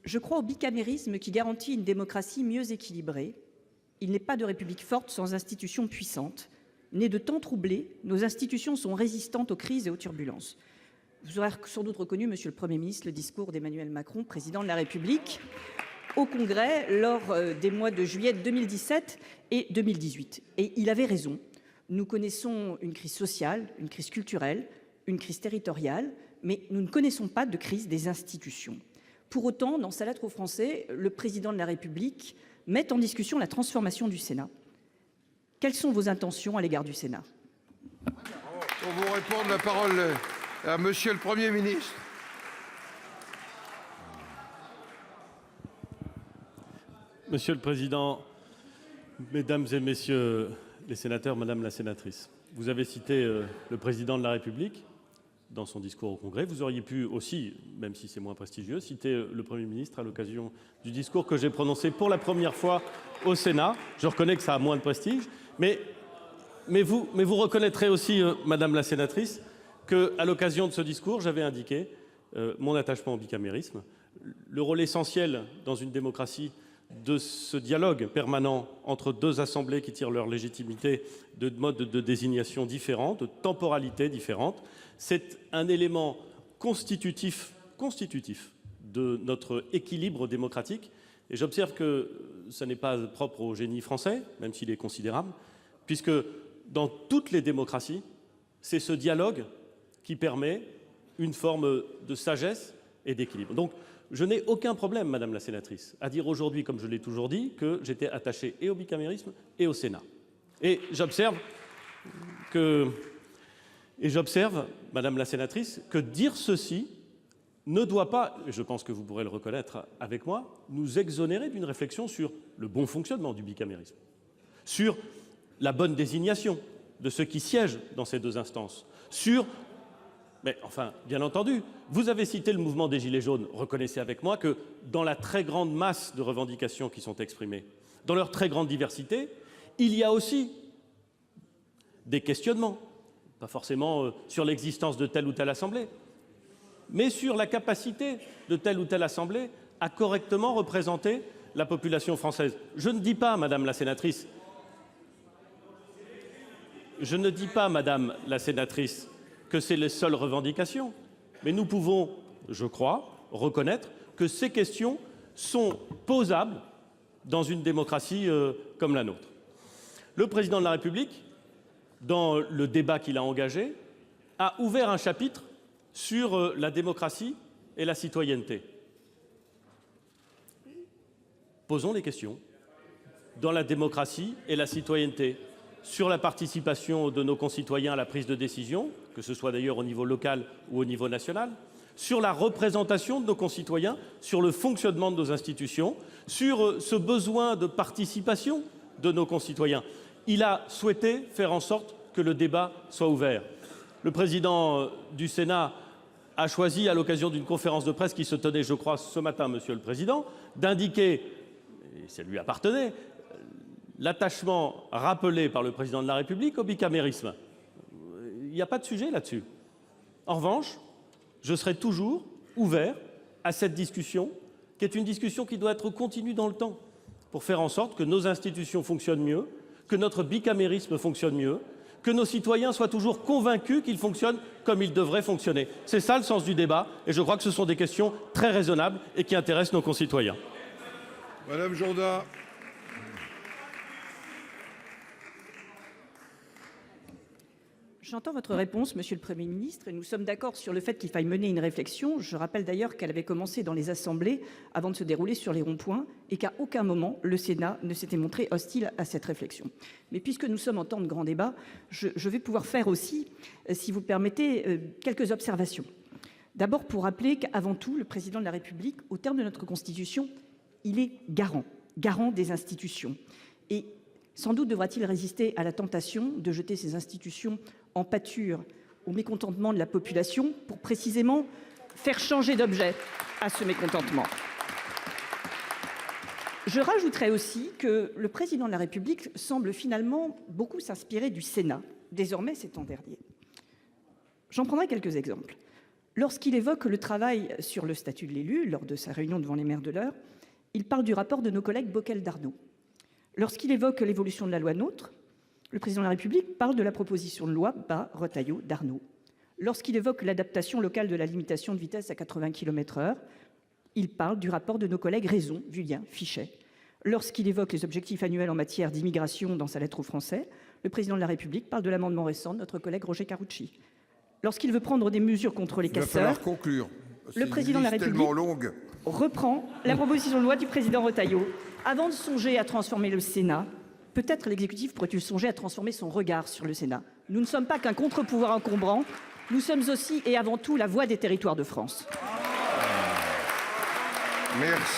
Je crois au bicamérisme qui garantit une démocratie mieux équilibrée. Il n'est pas de république forte sans institutions puissantes. Nées de temps troublés, nos institutions sont résistantes aux crises et aux turbulences. Vous aurez sans doute reconnu, Monsieur le Premier ministre, le discours d'Emmanuel Macron, président de la République, au Congrès lors des mois de juillet 2017 et 2018. Et il avait raison. Nous connaissons une crise sociale, une crise culturelle, une crise territoriale, mais nous ne connaissons pas de crise des institutions. Pour autant, dans sa lettre aux Français, le président de la République met en discussion la transformation du Sénat. Quelles sont vos intentions à l'égard du Sénat? Pour vous répondre, la parole à Monsieur le Premier ministre. Monsieur le Président, Mesdames et Messieurs les sénateurs, Madame la sénatrice, vous avez cité le Président de la République dans son discours au Congrès. Vous auriez pu aussi, même si c'est moins prestigieux, citer le Premier ministre à l'occasion du discours que j'ai prononcé pour la première fois au Sénat. Je reconnais que ça a moins de prestige, mais vous reconnaîtrez aussi, Madame la sénatrice, qu'à l'occasion de ce discours, j'avais indiqué mon attachement au bicamérisme, le rôle essentiel dans une démocratie de ce dialogue permanent entre deux assemblées qui tirent leur légitimité de modes de désignation différents, de temporalités différentes. C'est un élément constitutif de notre équilibre démocratique. Et j'observe que ça n'est pas propre au génie français, même s'il est considérable, puisque dans toutes les démocraties, c'est ce dialogue qui permet une forme de sagesse et d'équilibre. Donc, je n'ai aucun problème, Madame la sénatrice, à dire aujourd'hui, comme je l'ai toujours dit, que j'étais attaché et au bicamérisme et au Sénat. Et j'observe, Madame la sénatrice, que dire ceci ne doit pas, et je pense que vous pourrez le reconnaître avec moi, nous exonérer d'une réflexion sur le bon fonctionnement du bicamérisme, sur la bonne désignation de ceux qui siègent dans ces deux instances, sur... Mais enfin, bien entendu, vous avez cité le mouvement des Gilets jaunes. Reconnaissez avec moi que dans la très grande masse de revendications qui sont exprimées, dans leur très grande diversité, il y a aussi des questionnements, pas forcément sur l'existence de telle ou telle assemblée, mais sur la capacité de telle ou telle assemblée à correctement représenter la population française. Je ne dis pas, Madame la sénatrice, que c'est les seules revendications, mais nous pouvons, je crois, reconnaître que ces questions sont posables dans une démocratie comme la nôtre. Le président de la République, dans le débat qu'il a engagé, a ouvert un chapitre sur la démocratie et la citoyenneté. Posons les questions dans la démocratie et la citoyenneté, sur la participation de nos concitoyens à la prise de décision, que ce soit d'ailleurs au niveau local ou au niveau national, sur la représentation de nos concitoyens, sur le fonctionnement de nos institutions, sur ce besoin de participation de nos concitoyens. Il a souhaité faire en sorte que le débat soit ouvert. Le président du Sénat a choisi, à l'occasion d'une conférence de presse qui se tenait, je crois, ce matin, Monsieur le Président, d'indiquer, et ça lui appartenait, l'attachement rappelé par le président de la République au bicamérisme. Il n'y a pas de sujet là-dessus. En revanche, je serai toujours ouvert à cette discussion, qui est une discussion qui doit être continue dans le temps, pour faire en sorte que nos institutions fonctionnent mieux, que notre bicamérisme fonctionne mieux, que nos citoyens soient toujours convaincus qu'ils fonctionnent comme ils devraient fonctionner. C'est ça le sens du débat, et je crois que ce sont des questions très raisonnables et qui intéressent nos concitoyens. Madame Jourdain. J'entends votre réponse, Monsieur le Premier ministre, et nous sommes d'accord sur le fait qu'il faille mener une réflexion. Je rappelle d'ailleurs qu'elle avait commencé dans les assemblées avant de se dérouler sur les ronds-points et qu'à aucun moment le Sénat ne s'était montré hostile à cette réflexion. Mais puisque nous sommes en temps de grand débat, je vais pouvoir faire aussi, si vous permettez, quelques observations. D'abord pour rappeler qu'avant tout, le Président de la République, au terme de notre Constitution, il est garant des institutions. Et sans doute devra-t-il résister à la tentation de jeter ces institutions en pâture au mécontentement de la population pour précisément faire changer d'objet à ce mécontentement. Je rajouterai aussi que le président de la République semble finalement beaucoup s'inspirer du Sénat. Désormais, c'est en dernier. J'en prendrai quelques exemples. Lorsqu'il évoque le travail sur le statut de l'élu, lors de sa réunion devant les maires de l'Eure, il parle du rapport de nos collègues Bockel-Darnaud. Lorsqu'il évoque l'évolution de la loi NOTRe, le président de la République parle de la proposition de loi Bas-Retailleau-Darnaud. Lorsqu'il évoque l'adaptation locale de la limitation de vitesse à 80 km/h, il parle du rapport de nos collègues Raison, Vullien, Fichet. Lorsqu'il évoque les objectifs annuels en matière d'immigration dans sa lettre aux Français, le président de la République parle de l'amendement récent de notre collègue Roger Karoutchi. Lorsqu'il veut prendre des mesures contre les casseurs, il va falloir conclure. Le président de la République reprend la proposition de loi du président Retailleau. Avant de songer à transformer le Sénat, peut-être l'exécutif pourrait-il songer à transformer son regard sur le Sénat. Nous ne sommes pas qu'un contre-pouvoir encombrant, nous sommes aussi et avant tout la voix des territoires de France. Merci.